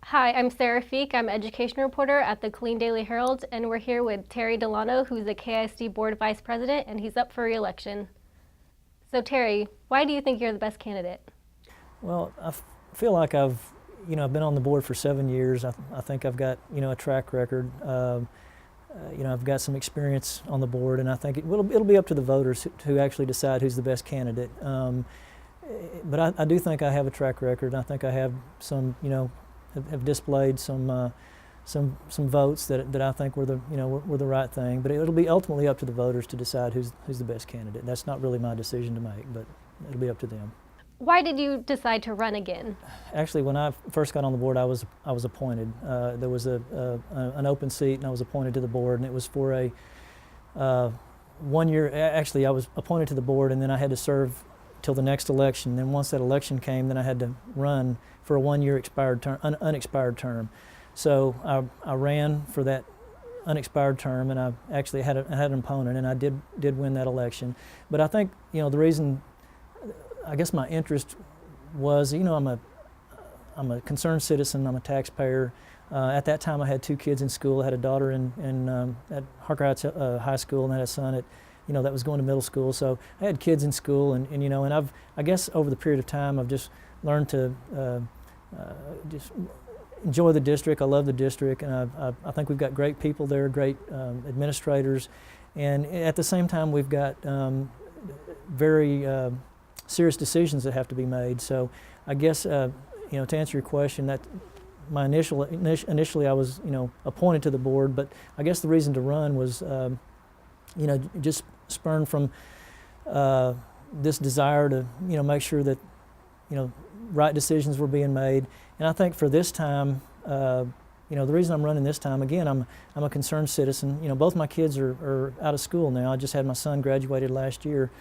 Hi, I'm Sarah Feek. I'm education reporter at the Killeen Daily Herald, and we're here with Terry Delano, who's the KISD Board Vice President, and he's up for re-election. So Terry, why do you think you're the best candidate? Well, feel like I've been on the board for 7 years. I think I've got, a track record. I've got some experience on the board, and I think it'll be up to the voters who actually decide who's the best candidate. But I do think I have a track record, and I think I have some, have displayed some votes that I think were the right thing. But it'll be ultimately up to the voters to decide who's the best candidate. That's not really my decision to make, but it'll be up to them. Why did you decide to run again? Actually, when I first got on the board, I was appointed. There was an open seat, and I was appointed to the board, and it was for a 1 year. Actually, I was appointed to the board, and then I had to serve till the next election. Then once that election came, then I had to run for a 1 year unexpired term. So I ran for that unexpired term, and I actually had an opponent, and I did win that election. But I think the reason, I guess my interest was, I'm a concerned citizen. I'm a taxpayer. At that time, I had 2 kids in school. I had a daughter at Harker Heights High School, and I had a son that was going to middle school. So I had kids in school, and I guess over the period of time, I've just learned to just enjoy the district. I love the district, and I think we've got great people there, great administrators, and at the same time, we've got very serious decisions that have to be made. So I guess to answer your question, that initially I was appointed to the board, but I guess the reason to run was just spurned from this desire to make sure that right decisions were being made. And I think for this time, the reason I'm running this time, again, I'm a concerned citizen. Both my kids are out of school now. I just had my son graduated last year.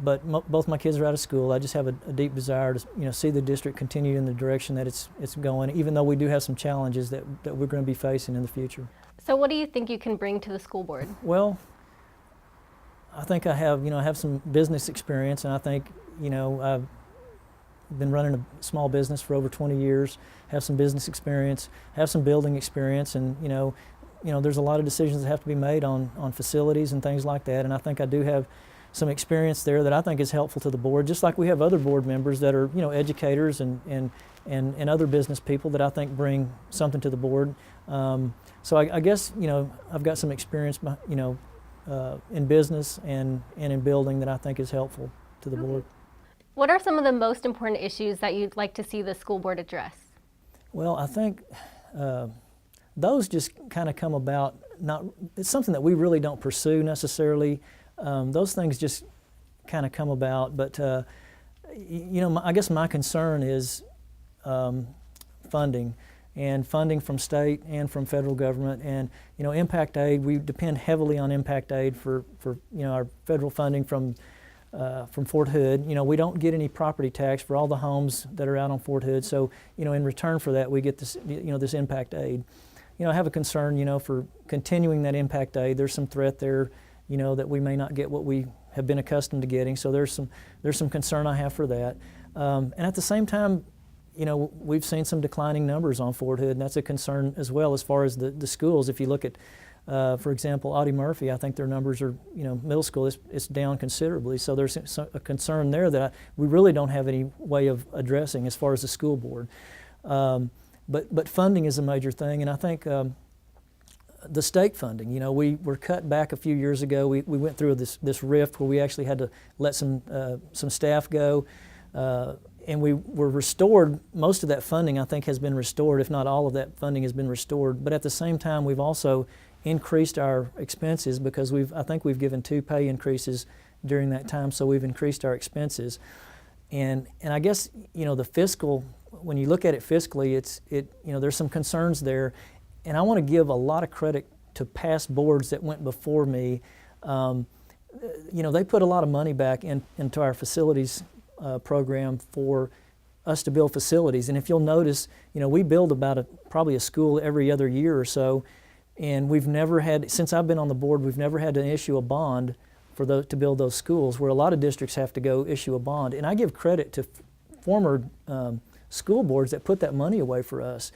But both my kids are out of school. I just have a deep desire to see the district continue in the direction that it's going, even though we do have some challenges that we're going to be facing in the future. So what do you think you can bring to the school board? Well, I think I have some business experience, and I think I've been running a small business for over 20 years, have some business experience, have some building experience, and there's a lot of decisions that have to be made on facilities and things like that, and I think I do have some experience there that I think is helpful to the board, just like we have other board members that are educators and other business people that I think bring something to the board. So I guess I've got some experience in business and in building that I think is helpful to the board. What are some of the most important issues that you'd like to see the school board address? Well, I think those just kind of come about. It's something that we really don't pursue necessarily. Those things just kind of come about, but I guess my concern is funding from state and from federal government, and impact aid. We depend heavily on impact aid for our federal funding from Fort Hood. We don't get any property tax for all the homes that are out on Fort Hood, so in return for that we get this this impact aid. I have a concern for continuing that impact aid. There's some threat there that we may not get what we have been accustomed to getting. So there's some concern I have for that. And at the same time, we've seen some declining numbers on Fort Hood, and that's a concern as well as far as the schools. If you look at, for example, Audie Murphy, I think their numbers are, middle school, it's down considerably. So there's a concern there that we really don't have any way of addressing as far as the school board. But funding is a major thing, and I think the state funding, we were cut back a few years ago. We went through this rift where we actually had to let some staff go, and we were restored. Most of that funding, I think, has been restored, if not all of that funding has been restored. But at the same time, we've also increased our expenses because I think we've given 2 pay increases during that time, so we've increased our expenses. And I guess, the fiscal, when you look at it fiscally, there's some concerns there. And I want to give a lot of credit to past boards that went before me. They put a lot of money back into our facilities program for us to build facilities. And if you'll notice, we build probably a school every other year or so. And we've never had, since I've been on the board, we've never had to issue a bond to build those schools, where a lot of districts have to go issue a bond. And I give credit to former school boards that put that money away for us.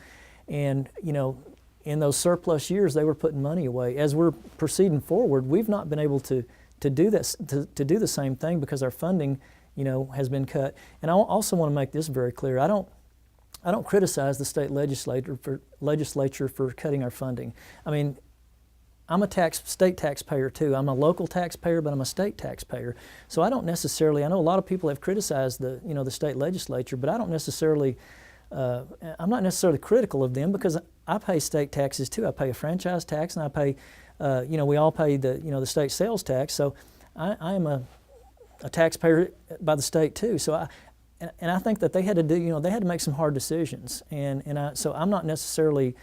And, you know, in those surplus years, they were putting money away. As we're proceeding forward, we've not been able to do this, to do the same thing because our funding, you know, has been cut. And I also want to make this very clear. I don't criticize the state legislature for cutting our funding. I mean, I'm a state taxpayer too. I'm a local taxpayer, but I'm a state taxpayer. So I don't necessarily, I know a lot of people have criticized the state legislature, but I don't necessarily, I'm not necessarily critical of them because I pay state taxes too. I pay a franchise tax and I pay, we all pay the state sales tax. So I am a taxpayer by the state too. So I think that they had to do, they had to make some hard decisions. So I'm not necessarily,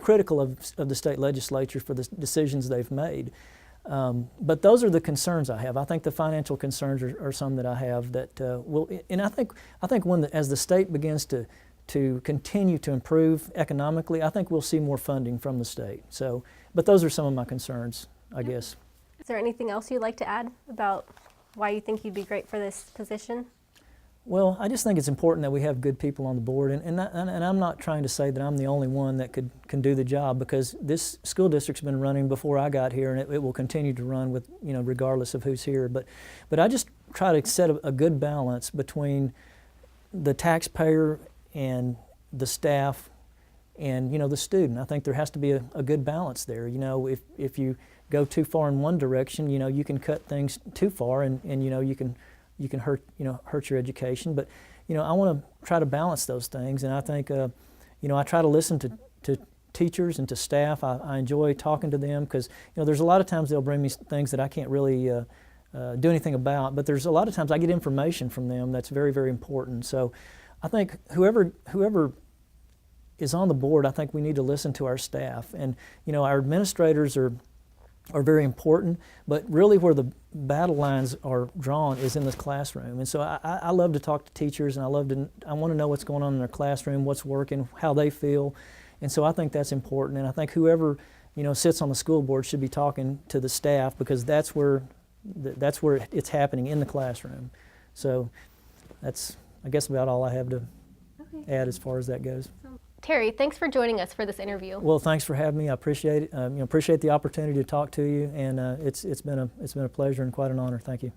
critical of the state legislature for the decisions they've made. But those are the concerns I have. I think the financial concerns are some that I have that will, and I think as the state begins to continue to improve economically, I think we'll see more funding from the state. So, but those are some of my concerns, I guess. Is there anything else you'd like to add about why you think you'd be great for this position? Well, I just think it's important that we have good people on the board, and I'm not trying to say that I'm the only one that can do the job, because this school district's been running before I got here, and it will continue to run with regardless of who's here. But I just try to set a good balance between the taxpayer and the staff and the student. I think there has to be a good balance there. If you go too far in one direction, you can cut things too far, and you can hurt your education. But I want to try to balance those things, and I think I try to listen to teachers and to staff. I enjoy talking to them because there's a lot of times they'll bring me things that I can't really do anything about, but there's a lot of times I get information from them that's very, very important. So I think whoever is on the board, I think we need to listen to our staff, and our administrators are very important, but really where the battle lines are drawn is in this classroom. And so I love to talk to teachers, and I want to know what's going on in their classroom, what's working, how they feel. And so I think that's important, and I think whoever sits on the school board should be talking to the staff, because that's where it's happening, in the classroom. So that's, I guess, about all I have to add as far as that goes. Terry, thanks for joining us for this interview. Well, thanks for having me. I appreciate it. Appreciate the opportunity to talk to you, and it's been a pleasure and quite an honor. Thank you.